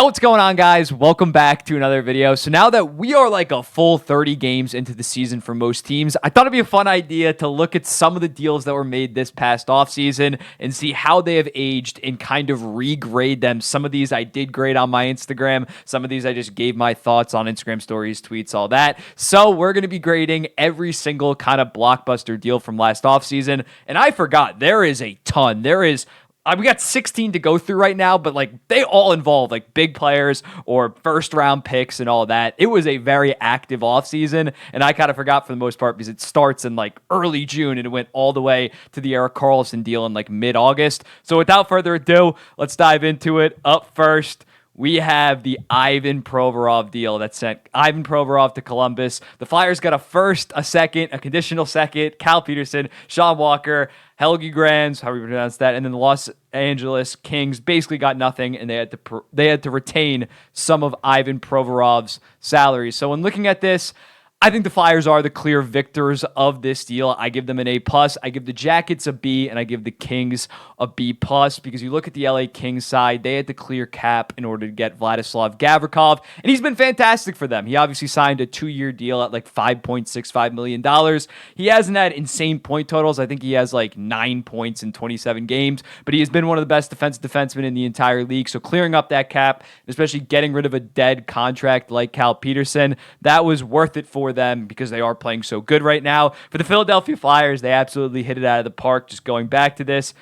What's going on, guys? Welcome back to another video. So now that we are like a full 30 games into the season for most teams, I thought it'd be a fun idea to look at some of the deals that were made this past offseason and see how they have aged and kind of regrade them. Some of these I did grade on my Instagram. Some of these I just gave my thoughts on Instagram stories, tweets, all that. So we're going to be grading every single kind of blockbuster deal from last offseason. And I forgot, there is a ton. We got 16 to go through right now, but like they all involve like big players or first round picks and all that. It was a very active offseason, and I kind of forgot for the most part because it starts in like early June and it went all the way to the Erik Karlsson deal in like mid-August. So without further ado, let's dive into it. Up first, we have the Ivan Provorov deal that sent Ivan Provorov to Columbus. The Flyers got a first, a second, a conditional second, Cal Peterson, Sean Walker, Helge Grans, how we pronounce that, and then the Los Angeles Kings basically got nothing, and they had to retain some of Ivan Provorov's salary. So when looking at this, I think the Flyers are the clear victors of this deal. I give them an A+. I give the Jackets a B, and I give the Kings a B+, because you look at the LA Kings side, they had to clear cap in order to get Vladislav Gavrikov, and he's been fantastic for them. He obviously signed a 2-year deal at like $5.65 million. He hasn't had insane point totals. I think he has like 9 points in 27 games, but he has been one of the best defensemen in the entire league. So clearing up that cap, especially getting rid of a dead contract like Cal Peterson, that was worth it for them because they are playing so good right now. For the Philadelphia Flyers, they absolutely hit it out of the park. Just going back to this,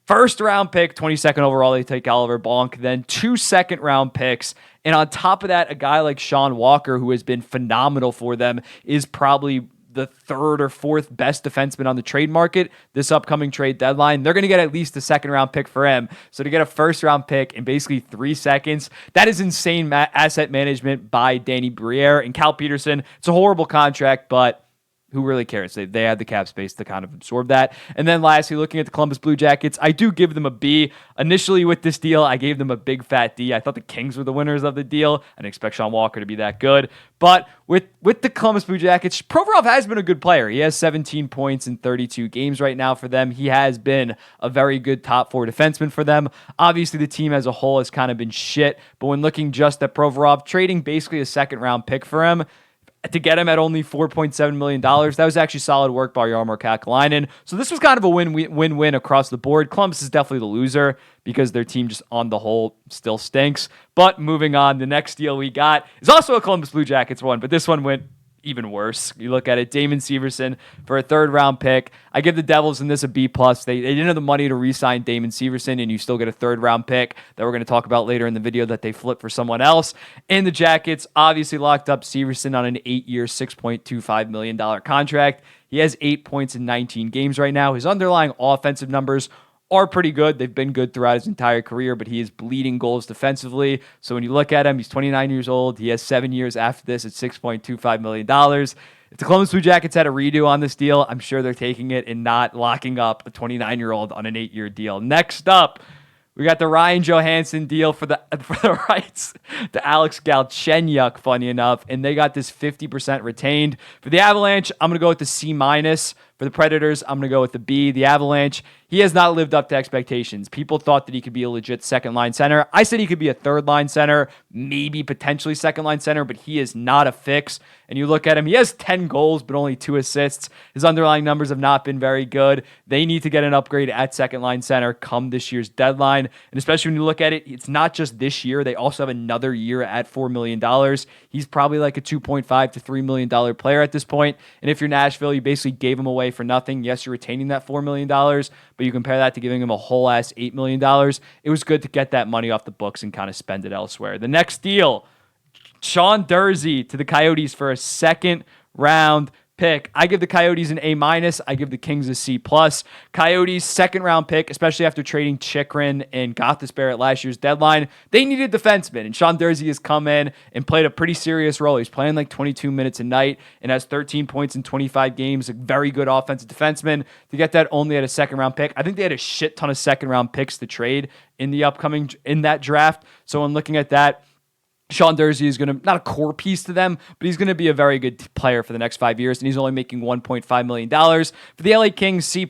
first round pick, 22nd overall, they take Oliver Bonk, then 2 second-round picks. And on top of that, a guy like Sean Walker, who has been phenomenal for them, is probably the third or fourth best defenseman on the trade market this upcoming trade deadline. They're going to get at least a second-round pick for him. So to get a first-round pick in basically 3 seconds, that is insane asset management by Danny Briere. And Cal Peterson, it's a horrible contract, but who really cares? They had the cap space to kind of absorb that. And then lastly, looking at the Columbus Blue Jackets, I do give them a B. Initially with this deal, I gave them a big fat D. I thought the Kings were the winners of the deal. I didn't expect Sean Walker to be that good. But with the Columbus Blue Jackets, Provorov has been a good player. He has 17 points in 32 games right now for them. He has been a very good top 4 defenseman for them. Obviously, the team as a whole has kind of been shit. But when looking just at Provorov, trading basically a second-round pick for him, to get him at only $4.7 million, that was actually solid work by Jarmo Kekalainen. So this was kind of a win-win across the board. Columbus is definitely the loser because their team just on the whole still stinks. But moving on, the next deal we got is also a Columbus Blue Jackets one, but this one went even worse. You look at it, Damon Severson for a third-round pick. I give the Devils in this a B+. They didn't have the money to re-sign Damon Severson, and you still get a third-round pick that we're going to talk about later in the video that they flipped for someone else. And the Jackets obviously locked up Severson on an 8-year, $6.25 million contract. He has 8 points in 19 games right now. His underlying offensive numbers are pretty good. They've been good throughout his entire career, but he is bleeding goals defensively. So when you look at him, he's 29 years old. He has 7 years after this at $6.25 million. If the Columbus Blue Jackets had a redo on this deal, I'm sure they're taking it and not locking up a 29-year-old on an 8-year deal. Next up, we got the Ryan Johansson deal for the rights to Alex Galchenyuk, funny enough, and they got this 50% retained. For the Avalanche, I'm going to go with the C-. For the Predators, I'm going to go with the B. The Avalanche, he has not lived up to expectations. People thought that he could be a legit second-line center. I said he could be a third-line center, maybe potentially second-line center, but he is not a fix. And you look at him, he has 10 goals, but only 2 assists. His underlying numbers have not been very good. They need to get an upgrade at second-line center come this year's deadline. And especially when you look at it, it's not just this year. They also have another year at $4 million. He's probably like a $2.5 to $3 million player at this point. And if you're Nashville, you basically gave him away for nothing. Yes, you're retaining that $4 million, but you compare that to giving him a whole ass $8 million. It was good to get that money off the books and kind of spend it elsewhere. The next deal, Shawn Dery to the Coyotes for a second-round pick. I give the Coyotes an A-. I give the Kings a C+. Coyotes, second-round pick, especially after trading Chychrun and Gostisbehere at last year's deadline. They needed defensemen, and Shawn Dery has come in and played a pretty serious role. He's playing like 22 minutes a night and has 13 points in 25 games, a very good offensive defenseman. To get that only at a second-round pick, I think they had a shit ton of second-round picks to trade in that draft. So when looking at that, Shawn Dery is going to, not a core piece to them, but he's going to be a very good player for the next 5 years, and he's only making $1.5 million. For the LA Kings, C+.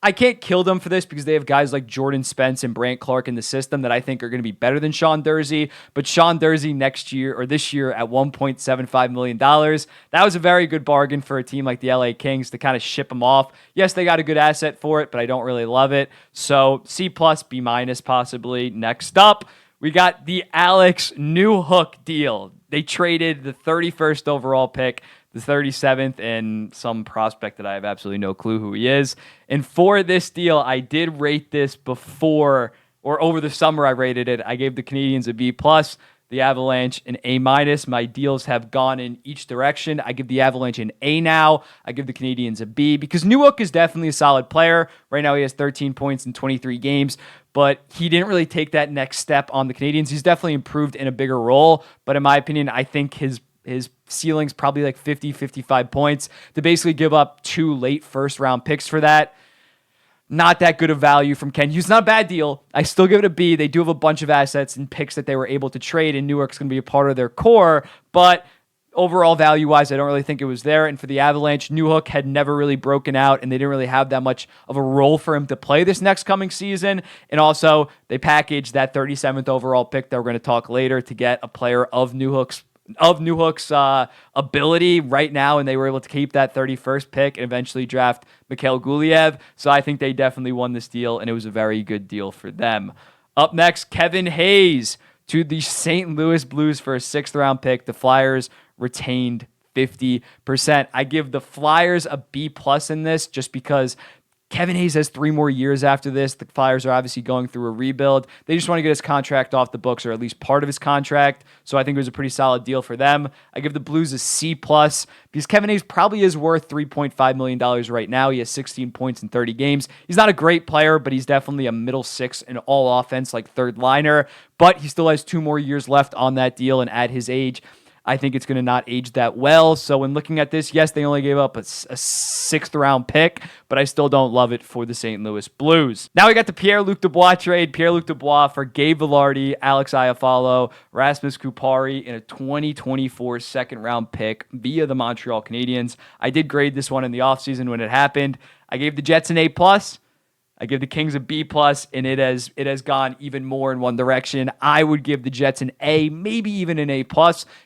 I can't kill them for this because they have guys like Jordan Spence and Brant Clark in the system that I think are going to be better than Shawn Dery. But Shawn Dery next year or this year at $1.75 million, that was a very good bargain for a team like the LA Kings to kind of ship him off. Yes, they got a good asset for it, but I don't really love it. So C+, B- possibly. Next up, we got the Alex Newhook deal. They traded the 31st overall pick, the 37th, and some prospect that I have absolutely no clue who he is. And for this deal, I did rate this before, or over the summer I rated it. I gave the Canadiens a B+, the Avalanche an A-. My deals have gone in each direction. I give the Avalanche an A now. I give the Canadiens a B because Newhook is definitely a solid player. Right now he has 13 points in 23 games, but he didn't really take that next step on the Canadiens. He's definitely improved in a bigger role, but in my opinion, I think his ceiling's probably like 50, 55 points. To basically give up 2 late first-round picks for that, not that good of value from Ken Hughes. Not a bad deal. I still give it a B. They do have a bunch of assets and picks that they were able to trade, and Newark's going to be a part of their core, but overall value-wise, I don't really think it was there. And for the Avalanche, Newhook had never really broken out, and they didn't really have that much of a role for him to play this next coming season. And also, they packaged that 37th overall pick that we're going to talk later to get a player of Newhook's ability right now, and they were able to keep that 31st pick and eventually draft Mikhail Guliev. So I think they definitely won this deal, and it was a very good deal for them. Up next, Kevin Hayes to the St. Louis Blues for a 6th-round pick. The Flyers retained 50%. I give the Flyers a B+ in this just because Kevin Hayes has 3 more years after this. The Flyers are obviously going through a rebuild. They just want to get his contract off the books, or at least part of his contract. So I think it was a pretty solid deal for them. I give the Blues a C+ because Kevin Hayes probably is worth $3.5 million right now. He has 16 points in 30 games. He's not a great player, but he's definitely a middle 6 in all offense, like third liner. But he still has 2 more years left on that deal, and at his age, I think it's going to not age that well. So when looking at this, yes, they only gave up a 6th-round pick, but I still don't love it for the St. Louis Blues. Now we got the Pierre-Luc Dubois trade. Pierre-Luc Dubois for Gabe Vilardi, Alex Iafallo, Rasmus Kupari, and a 2024 2nd-round pick via the Montreal Canadiens. I did grade this one in the offseason when it happened. I gave the Jets an A+. I give the Kings a B+, and it has gone even more in one direction. I would give the Jets an A, maybe even an A+,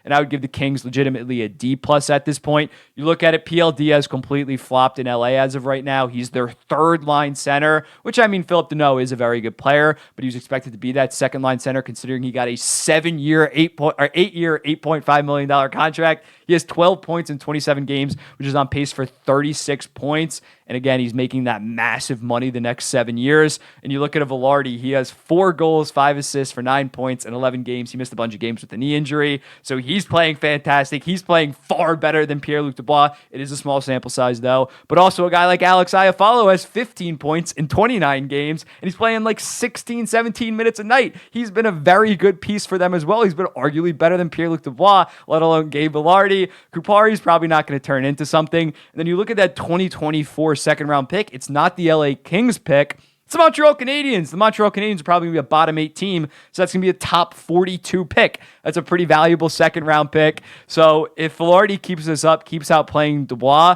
and I would give the Kings legitimately a D+ at this point. You look at it, PLD has completely flopped in LA as of right now. He's their 3rd-line center, which, I mean, Philip Deneau is a very good player, but he was expected to be that 2nd-line center considering he got a 7-year, $8.5 million contract. He has 12 points in 27 games, which is on pace for 36 points. And again, he's making that massive money the next 7 years. And you look at a Vilardi, he has 4 goals, 5 assists for 9 points in 11 games. He missed a bunch of games with a knee injury. So he's playing fantastic. He's playing far better than Pierre-Luc Dubois. It is a small sample size, though. But also a guy like Alex Iafallo has 15 points in 29 games. And he's playing like 16, 17 minutes a night. He's been a very good piece for them as well. He's been arguably better than Pierre-Luc Dubois, let alone Gabe Vilardi. Kupari's probably not going to turn into something. And then you look at that 2024 2nd-round pick. It's not the LA Kings pick. It's the Montreal Canadiens. The Montreal Canadiens are probably going to be a bottom 8 team, so that's going to be a top 42 pick. That's a pretty valuable 2nd-round pick. So if Vilardi keeps this up, keeps out playing Dubois,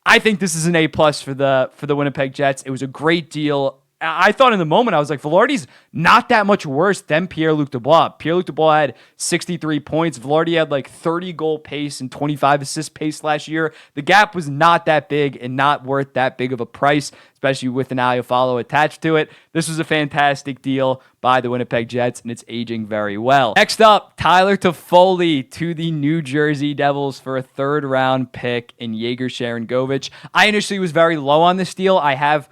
I think this is an A+ for the Winnipeg Jets. It was a great deal. I thought in the moment, I was like, Vilardi's not that much worse than Pierre-Luc Dubois. Pierre-Luc Dubois had 63 points. Vilardi had like 30-goal pace and 25-assist pace last year. The gap was not that big and not worth that big of a price, especially with an Iafallo attached to it. This was a fantastic deal by the Winnipeg Jets, and it's aging very well. Next up, Tyler Toffoli to the New Jersey Devils for a 3rd-round pick in Yegor Sharangovich. I initially was very low on this deal. I have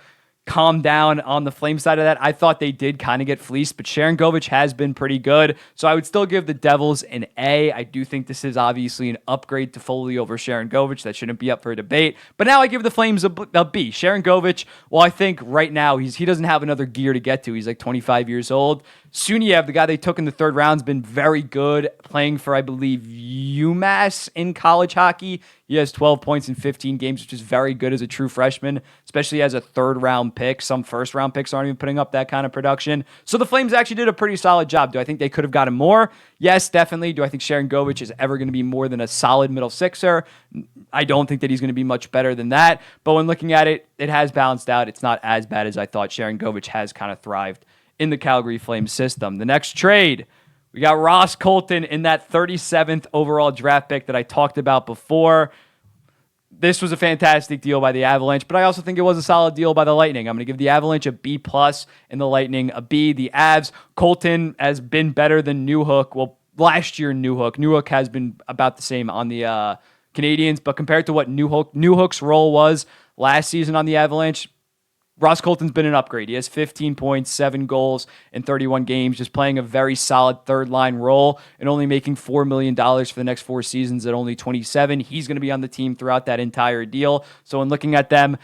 calm down on the Flame side of that. I thought they did kind of get fleeced, but Sharangovich has been pretty good. So I would still give the Devils an A. I do think this is obviously an upgrade to Foley over Sharangovich. That shouldn't be up for a debate. But now I give the Flames a B. Sharangovich, well, I think right now he doesn't have another gear to get to. He's like 25 years old. Suniev, the guy they took in the 3rd round, has been very good, playing for, I believe, UMass in college hockey. He has 12 points in 15 games, which is very good as a true freshman, especially as a third-round pick. Some first-round picks aren't even putting up that kind of production. So the Flames actually did a pretty solid job. Do I think they could have gotten more? Yes, definitely. Do I think Sharangovich is ever going to be more than a solid middle sixer? I don't think that he's going to be much better than that. But when looking at it, it has balanced out. It's not as bad as I thought. Sharangovich has kind of thrived in the Calgary Flames system. The next trade, we got Ross Colton in that 37th overall draft pick that I talked about before. This was a fantastic deal by the Avalanche, but I also think it was a solid deal by the Lightning. I'm going to give the Avalanche a B+, and the Lightning a B. The Avs, Colton has been better than Newhook. Well, last year, Newhook has been about the same on the Canadians, but compared to what Newhook's role was last season on the Avalanche, Ross Colton's been an upgrade. He has 15 points, 7 goals in 31 games, just playing a very solid third-line role and only making $4 million for the next 4 seasons at only 27. He's going to be on the team throughout that entire deal. So in looking at them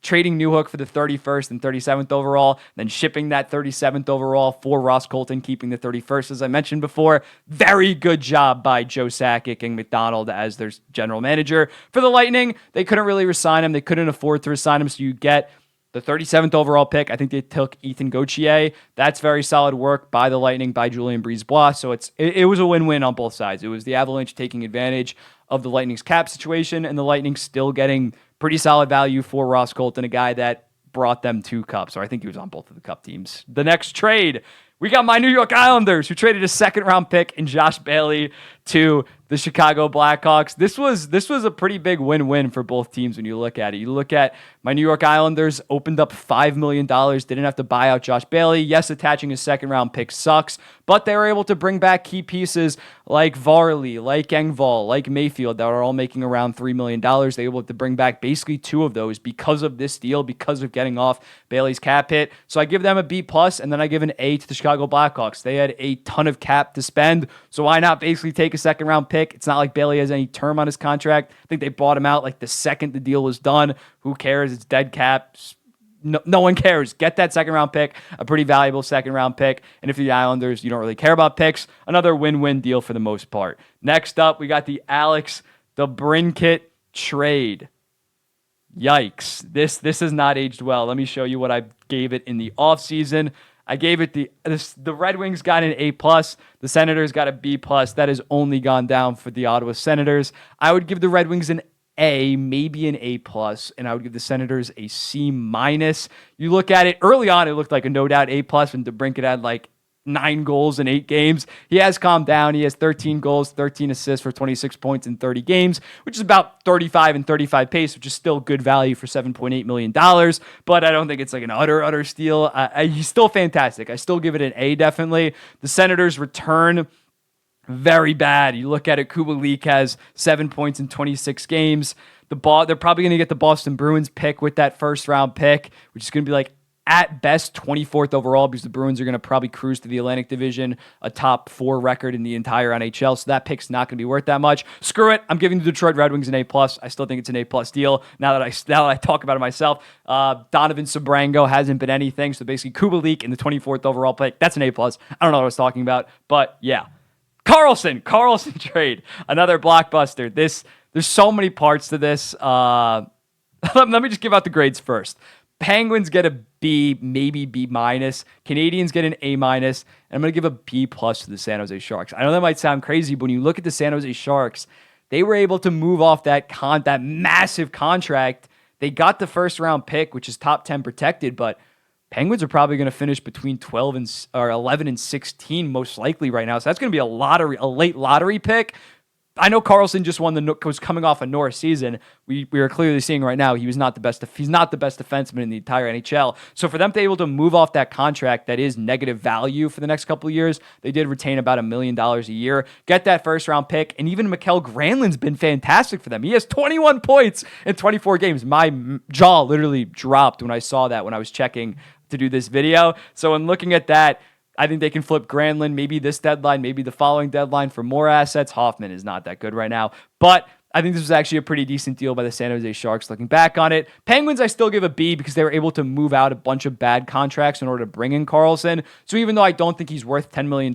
trading Newhook for the 31st and 37th overall, then shipping that 37th overall for Ross Colton, keeping the 31st, as I mentioned before. Very good job by Joe Sakic and McDonald as their general manager. For the Lightning, they couldn't really re-sign him. They couldn't afford to re-sign him, so you get the 37th overall pick. I think they took Ethan Gauthier. That's very solid work by the Lightning, by Julien Brisebois. So it was a win-win on both sides. It was the Avalanche taking advantage of the Lightning's cap situation, and the Lightning still getting pretty solid value for Ross Colton, a guy that brought them 2 cups, or I think he was on both of the cup teams. The next trade, we got my New York Islanders, who traded a second-round pick in Josh Bailey to the Chicago Blackhawks. This was a pretty big win-win for both teams when you look at it. You look at my New York Islanders opened up $5 million, didn't have to buy out Josh Bailey. Yes, attaching a second-round pick sucks, but they were able to bring back key pieces like Varley, like Engvall, like Mayfield that are all making around $3 million. They were able to bring back basically 2 of those because of this deal, because of getting off Bailey's cap hit. So I give them a B+, and then I give an A to the Chicago Blackhawks. They had a ton of cap to spend, so why not basically take a second-round pick? It's not like Bailey has any term on his contract. I think they bought him out like the second the deal was done. Who cares? It's dead cap. No one cares. Get that second-round pick, a pretty valuable second-round pick. And if you're the Islanders, you don't really care about picks, another win-win deal for the most part. Next up, we got the Alex DeBrincat trade. Yikes. This has not aged well. Let me show you what I gave it in the offseason. I gave it the Red Wings got an A+, the Senators got a B+. That has only gone down for the Ottawa Senators. I would give the Red Wings an A, maybe an A+, and I would give the Senators a C-. You look at it, early on, it looked like a no-doubt A+, when DeBrincat had like 9 goals in 8 games. He has calmed down. He has 13 goals, 13 assists for 26 points in 30 games, which is about 35 and 35 pace, which is still good value for $7.8 million. But I don't think it's like an utter steal. He's still fantastic. I still give it an A, definitely. The Senators return very bad. You look at it, Kubalik has 7 points in 26 games. They're probably going to get the Boston Bruins pick with that first round pick, which is going to be like at best 24th overall, because the Bruins are going to probably cruise to the Atlantic Division, a top 4 record in the entire NHL. So that pick's not going to be worth that much. Screw it. I'm giving the Detroit Red Wings an A+. I still think it's an A+ deal. Now that I talk about it myself, Donovan Sabrango hasn't been anything. So basically Kubalik in the 24th overall pick. That's an A+. I don't know what I was talking about, but yeah. Carlson trade, another blockbuster. There's so many parts to this. Let me just give out the grades first. Penguins get a B, maybe B-. Canadians get an A-, and I'm going to give a B+ to the San Jose Sharks. I know that might sound crazy, but when you look at the San Jose Sharks, they were able to move off that massive contract. They got the first round pick, which is top 10 protected, but Penguins are probably going to finish between 11 and 16 most likely right now. So that's going to be a late lottery pick. I know Carlson just was coming off a Norris season. We are clearly seeing right now he's not the best defenseman in the entire NHL. So for them to be able to move off that contract that is negative value for the next couple of years, they did retain about $1 million a year, get that first round pick, and even Mikael Granlund's been fantastic for them. He has 21 points in 24 games. My jaw literally dropped when I saw that when I was checking to do this video. So in looking at that, I think they can flip Granlund maybe this deadline, maybe the following deadline for more assets. Hoffman is not that good right now, but I think this was actually a pretty decent deal by the San Jose Sharks looking back on it. Penguins, I still give a B because they were able to move out a bunch of bad contracts in order to bring in Karlsson. So even though I don't think he's worth $10 million,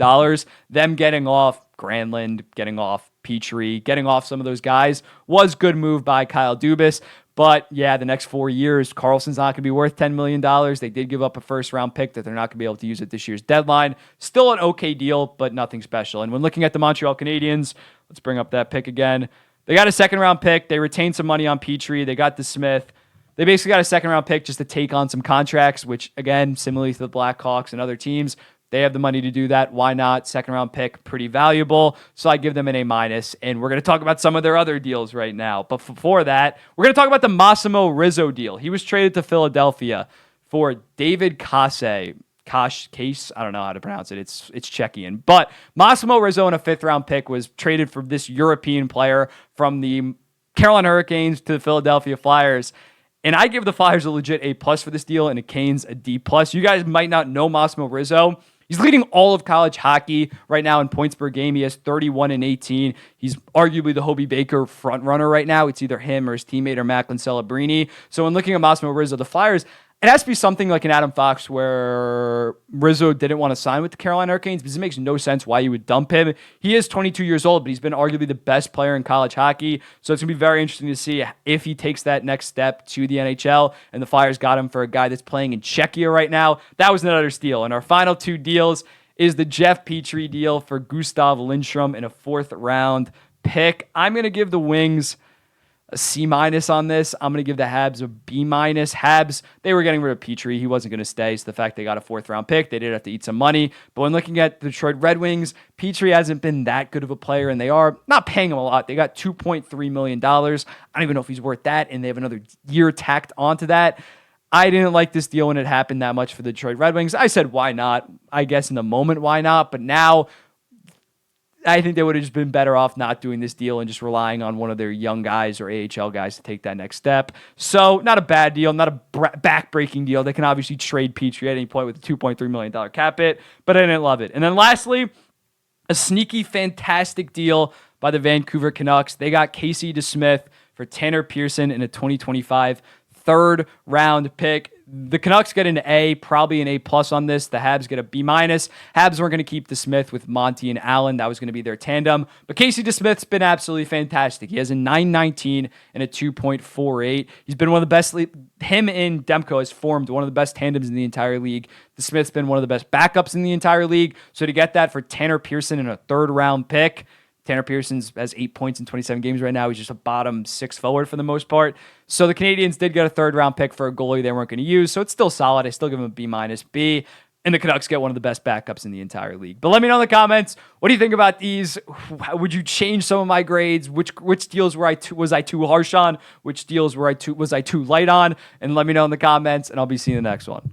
them getting off Granlund, getting off Petry, getting off some of those guys was good move by Kyle Dubas. But yeah, the next 4 years, Karlsson's not going to be worth $10 million. They did give up a first-round pick that they're not going to be able to use at this year's deadline. Still an okay deal, but nothing special. And when looking at the Montreal Canadiens, let's bring up that pick again. They got a second-round pick. They retained some money on Petry. They got the Smith. They basically got a second-round pick just to take on some contracts, which, again, similarly to the Blackhawks and other teams, they have the money to do that. Why not? Second-round pick, pretty valuable. So I give them an A-. And we're going to talk about some of their other deals right now. But before that, we're going to talk about the Masimo Rizzo deal. He was traded to Philadelphia for David Case, I don't know how to pronounce it. It's Czechian. But Masimo Rizzo in a 5th-round pick was traded for this European player from the Carolina Hurricanes to the Philadelphia Flyers. And I give the Flyers a legit A+ for this deal and the Canes a D+. You guys might not know Masimo Rizzo. He's leading all of college hockey right now in points per game. He has 31 and 18. He's arguably the Hobie Baker front runner right now. It's either him or his teammate or Macklin Celebrini. So when looking at Masimo Rizzo, the Flyers, it has to be something like an Adam Fox where Rizzo didn't want to sign with the Carolina Hurricanes because it makes no sense why you would dump him. He is 22 years old, but he's been arguably the best player in college hockey. So it's going to be very interesting to see if he takes that next step to the NHL. And the Flyers got him for a guy that's playing in Czechia right now. That was another steal. And our final 2 deals is the Jeff Petry deal for Gustav Lindstrom in a 4th-round pick. I'm going to give the Wings a C- on this. I'm going to give the Habs a B-. Habs, they were getting rid of Petry. He wasn't going to stay. So the fact they got a 4th-round pick, they did have to eat some money. But when looking at the Detroit Red Wings, Petry hasn't been that good of a player, and they are not paying him a lot. They got $2.3 million. I don't even know if he's worth that, and they have another year tacked onto that. I didn't like this deal when it happened that much for the Detroit Red Wings. I said, why not? I guess in the moment, why not? But now, I think they would have just been better off not doing this deal and just relying on one of their young guys or AHL guys to take that next step. So not a bad deal, not a back-breaking deal. They can obviously trade Petry at any point with a $2.3 million cap hit, but I didn't love it. And then lastly, a sneaky, fantastic deal by the Vancouver Canucks. They got Casey DeSmith for Tanner Pearson in a 2025 3rd-round pick. The Canucks get an A, probably an A+ on this. The Habs get a B-. Habs weren't going to keep DeSmith with Monty and Allen. That was going to be their tandem. But Casey DeSmith's been absolutely fantastic. He has a 9.19 and a 2.48. He's been one of the best. Him and Demko has formed one of the best tandems in the entire league. DeSmith's been one of the best backups in the entire league. So to get that for Tanner Pearson in a 3rd-round pick, Tanner Pearson has 8 points in 27 games right now. He's just a bottom 6 forward for the most part. So the Canadiens did get a 3rd-round pick for a goalie they weren't going to use. So it's still solid. I still give him a B-, B. And the Canucks get one of the best backups in the entire league. But let me know in the comments, what do you think about these? Would you change some of my grades? Which deals was I too harsh on? Which deals was I too light on? And let me know in the comments, and I'll be seeing you in the next one.